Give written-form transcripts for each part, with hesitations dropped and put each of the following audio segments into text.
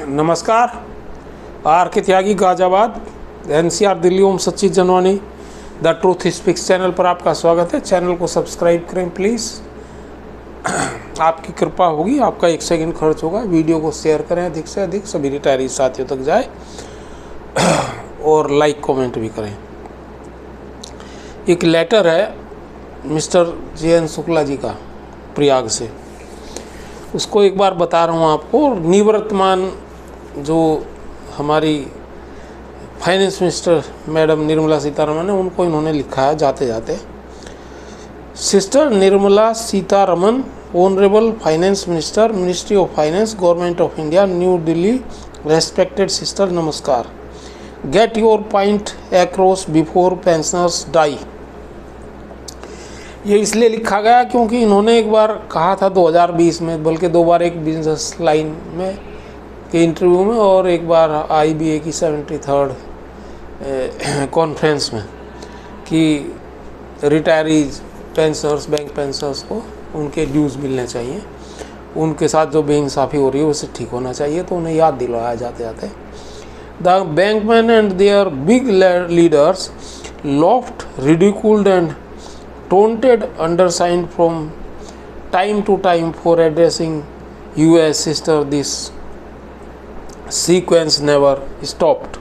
नमस्कार। R K Tyagi Ghaziabad, NCR Delhi, Om Sachchit Janvani, the truth speaks channel पर आपका स्वागत है। चैनल को सब्सक्राइब करें प्लीज़। आपकी कृपा होगी, आपका 1 सेकंड खर्च होगा। वीडियो को शेयर करें अधिक से अधिक, सभी रिटायरी साथियों तक जाए और लाइक कमेंट भी करें। एक लेटर है मिस्टर JN शुक्ला जी का प्रयाग से, उसको एक बार बता रहा हूँ आपको। निवर्तमान जो हमारी finance minister madam Nirmala Sitharaman है, उनको इन्होंने लिखा है जाते जाते। Sister Nirmala Sitharaman, honourable finance minister, ministry of finance, government of India, New Delhi. Respected sister, नमस्कार। Get your point across before pensioners die. ये इसलिए लिखा गया क्योंकि इन्होंने एक बार कहा था 2020 में, बल्कि 2 बार, एक बिजनेस लाइन में के इंटरव्यू में और एक बार IBA की 73rd कॉन्फ्रेंस में, कि रिटायरीज पेंशनर्स, बैंक पेंशनर्स को उनके ड्यूज़ मिलने चाहिए, उनके साथ जो बेइंसाफ़ी हो रही है उससे ठीक होना चाहिए। तो उन्हें याद दिलाया जाते जाते। The bankman and their big leaders laughed, ridiculed and taunted undersigned from time to time for addressing you as sister. This sequence never stopped.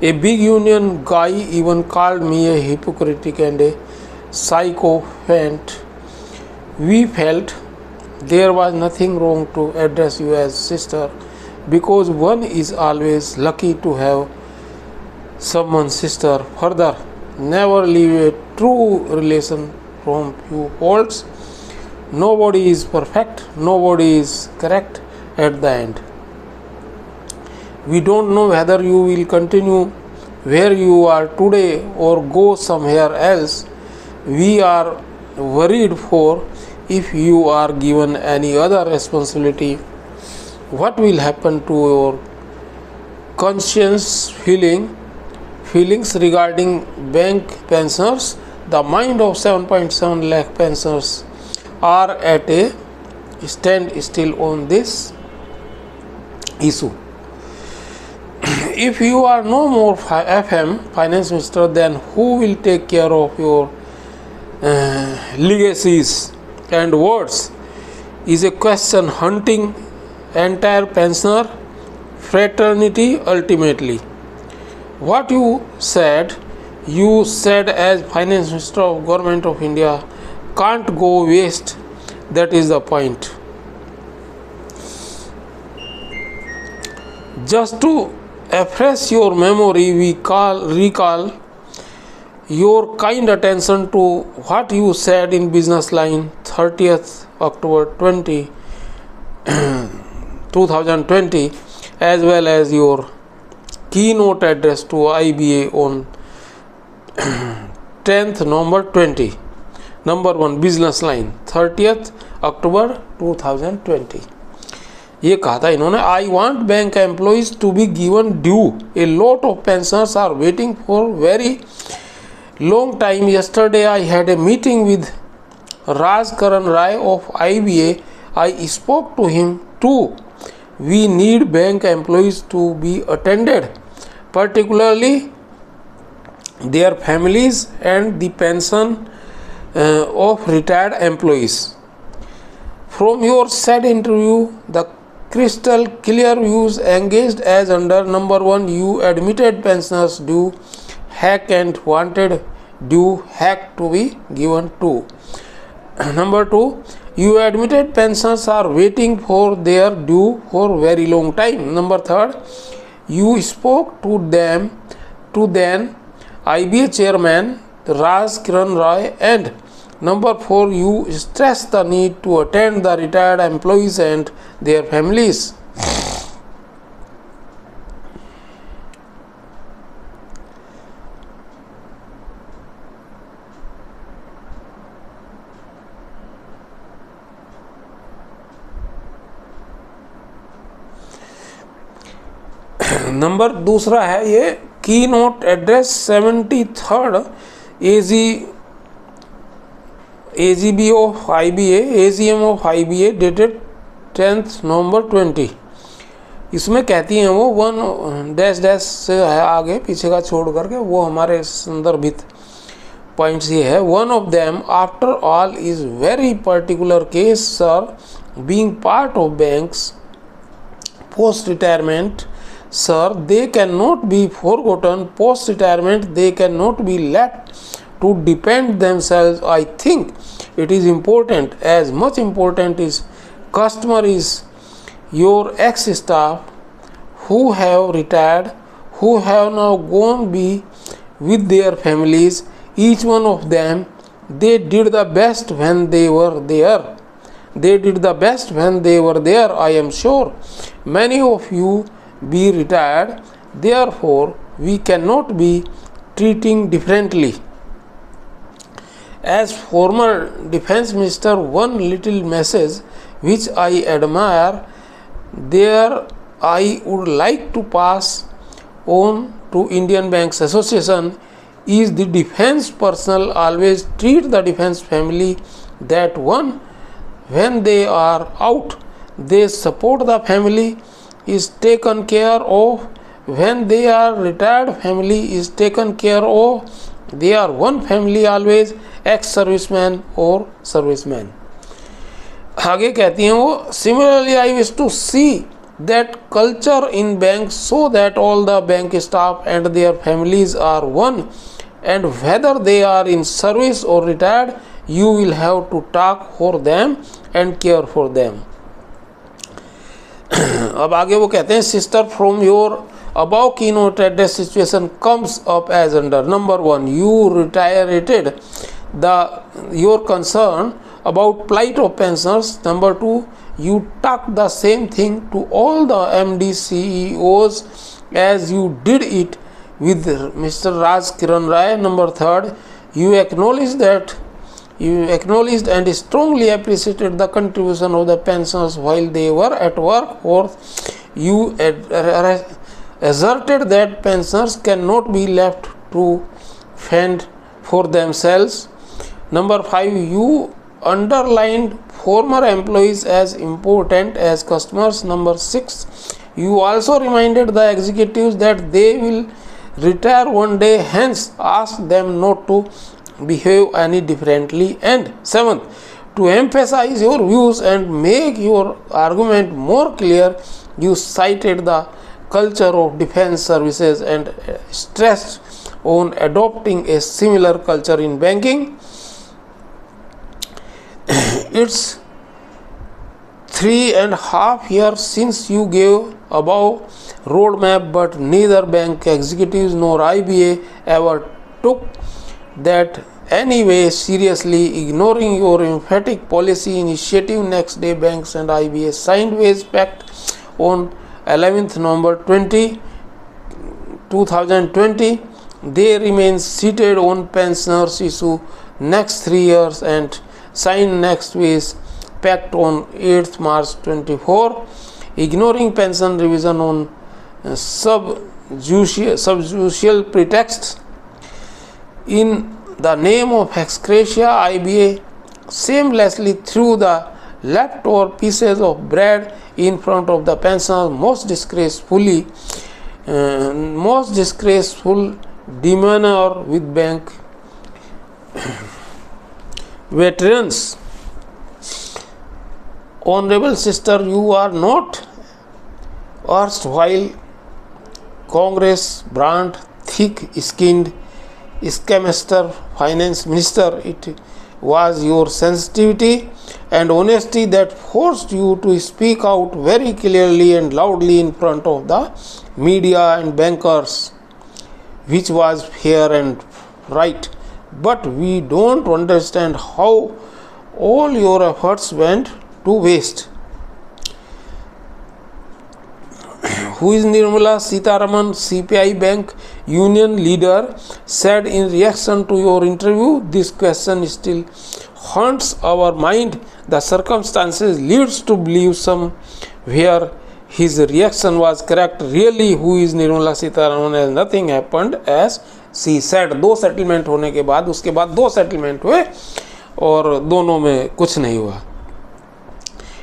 A big union guy even called me a hypocrite and a sycophant. We felt there was nothing wrong to address you as sister, because one is always lucky to have someone's sister. Further, never leave a true relation from few faults. Nobody is perfect, nobody is correct at the end. We don't know whether you will continue where you are today or go somewhere else. We are worried for if you are given any other responsibility, what will happen to your conscience feelings regarding bank pensioners. The mind of 7.7 lakh pensioners are at a standstill on this issue. If you are no more FM finance minister, then who will take care of your legacies and words is a question hunting entire pensioner fraternity ultimately. What you said as finance minister of government of India can't go waste. That is the point. Just to refresh your memory, we recall your kind attention to what you said in business line 30th October 2020, as well as your keynote address to IBA on 10th November 20. Number 1, business line 30th October 2020. ये कहा था इन्होंने, I want bank employees to be given due. A lot of pensioners are waiting for very long time. Yesterday I had a meeting with Raj Karan Rai of IBA. I spoke to him too. We need bank employees to be attended, particularly their families and the pension of retired employees. From your said interview, the crystal clear views engaged as under. Number 1, you admitted pensioners due hack and wanted due hack to be given too. Number 2, you admitted pensioners are waiting for their due for very long time. Number 3, you spoke to then IBA chairman Raj Karan Rai. And number 4, you stressed the need to attend the retired employees and their families. Number दूसरा है ये की note address 73rd AGB of IBA, AGM of IBA dated 10th November 20. इसमें कहती हैं वो one dash dash से है आगे पीछे का छोड़ करके, वो हमारे संदर्भित पॉइंट्स ये है. One of them after all is very particular case sir, being part of banks post retirement sir, they cannot be forgotten. Post retirement they cannot be left to depend themselves. I think it is important, as much important is customer is your ex staff who have retired, who have now gone be with their families. Each one of them, they did the best when they were there. They did the best when they were there. I am sure many of you be retired, therefore we cannot be treating differently. As former defense minister, one little message which I admire there I would like to pass on to Indian Banks Association is the defense personnel always treat the defense family that one when they are out, they support the family is taken care of. When they are retired, family is taken care of. They are one family always, ex serviceman or serviceman. आगे कहती हैं वो, similarly I wish to see that culture in banks so that all the bank staff and their families are one, and whether they are in service or retired, you will have to talk for them and care for them. अब आगे वो कहते हैं, sister from your above keynote address situation comes up as under. Number 1, you reiterated your concern about plight of pensioners. Number 2, you talked the same thing to all the MD CEOs as you did it with Mr. Raj Kiran Rai. Number 3, you acknowledged and strongly appreciated the contribution of the pensioners while they were at work. Fourth, you asserted that pensioners cannot be left to fend for themselves. Number 5, you underlined former employees as important as customers. Number 6, you also reminded the executives that they will retire one day, hence asked them not to behave any differently. And 7th, to emphasize your views and make your argument more clear, you cited the culture of defense services and stressed on adopting a similar culture in banking. It's 3.5 years since you gave above roadmap, but neither bank executives nor IBA ever took that anyway seriously, ignoring your emphatic policy initiative. Next day, banks and IBA signed wage pact on 11th November 2020. They remain seated on pensioners issue next 3 years and signed next wage pact on 8th March 24, ignoring pension revision on subjudical pretexts. In the name of ex gratia, IBA shamelessly threw the leftover pieces of bread in front of the pensioners. Most disgraceful demeanor with bank veterans. Honorable sister, you are not erstwhile Congress brand thick-skinned scamester finance minister. It was your sensitivity and honesty that forced you to speak out very clearly and loudly in front of the media and bankers, which was fair and right. But we don't understand how all your efforts went to waste. Who is Nirmala Sitharaman, CPI Bank Union leader, said in reaction to your interview? This question still haunts our mind. The circumstances leads to believe somewhere his reaction was correct. Really, who is Nirmala Sitharaman? As nothing happened as she said. 2 settlement होने के बाद, उसके बाद 2 settlement हुए और दोनों में कुछ नहीं हुआ.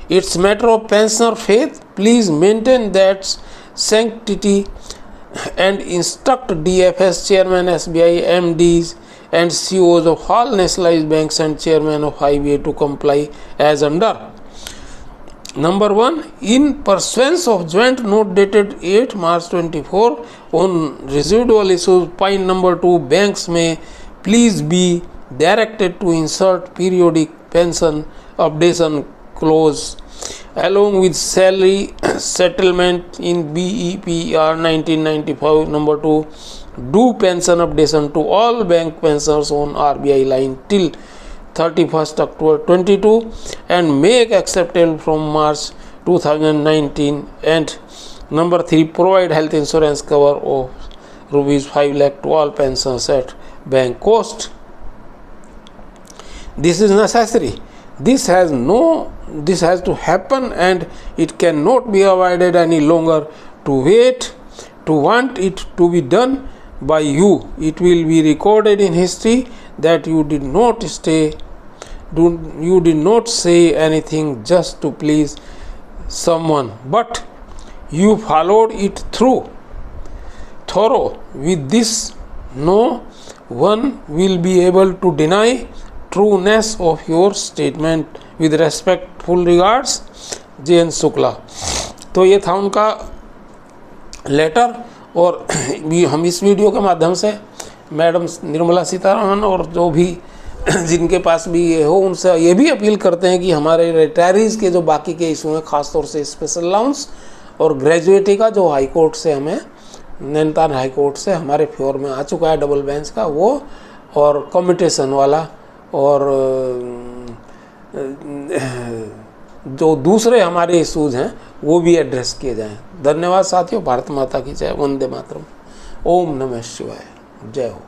It's matter of pensioner faith please maintain that sanctity and instruct DFS chairman, SBI MDs and CEOs of all nationalized banks and chairman of IBA to comply as under. Number 1, in pursuance of joint note dated 8 March 24 on residual issues, point number 2, banks may please be directed to insert periodic pension updation clause along with salary settlement in BEPR 1995. Number 2, do pension updation to all bank pensioners on RBI line till 31st October 22 and make acceptable from March 2019. And number 3, provide health insurance cover of rupees 5 lakh to all pensioners at bank cost. This is necessary. This has to happen and it cannot be avoided any longer. To wait, to want it to be done by you, it will be recorded in history that you did not say anything just to please someone, but you followed it through. With this, no one will be able to deny trueness of your statement. With respectful regards, JN Shukla. तो ये था उनका letter और हम इस video के माध्यम से मैडम निर्मला सीतारमण और जो भी जिनके पास भी ये हो उनसे ये भी अपील करते हैं कि हमारे रिटायरीज़ के जो बाकी के इशू हैं, ख़ासतौर से स्पेशल अलाउंस और ग्रेजुएटी का जो हाई कोर्ट से हमें नैनीताल हाई कोर्ट से हमारे फेवर में आ चुका है डबल बेंच का, वो और कम्यूटेशन वाला और जो दूसरे हमारे इशूज़ हैं वो भी एड्रेस किए जाएं। धन्यवाद साथियों। भारत माता की जय। वंदे मातरम। ओम नमः शिवाय। जय हो।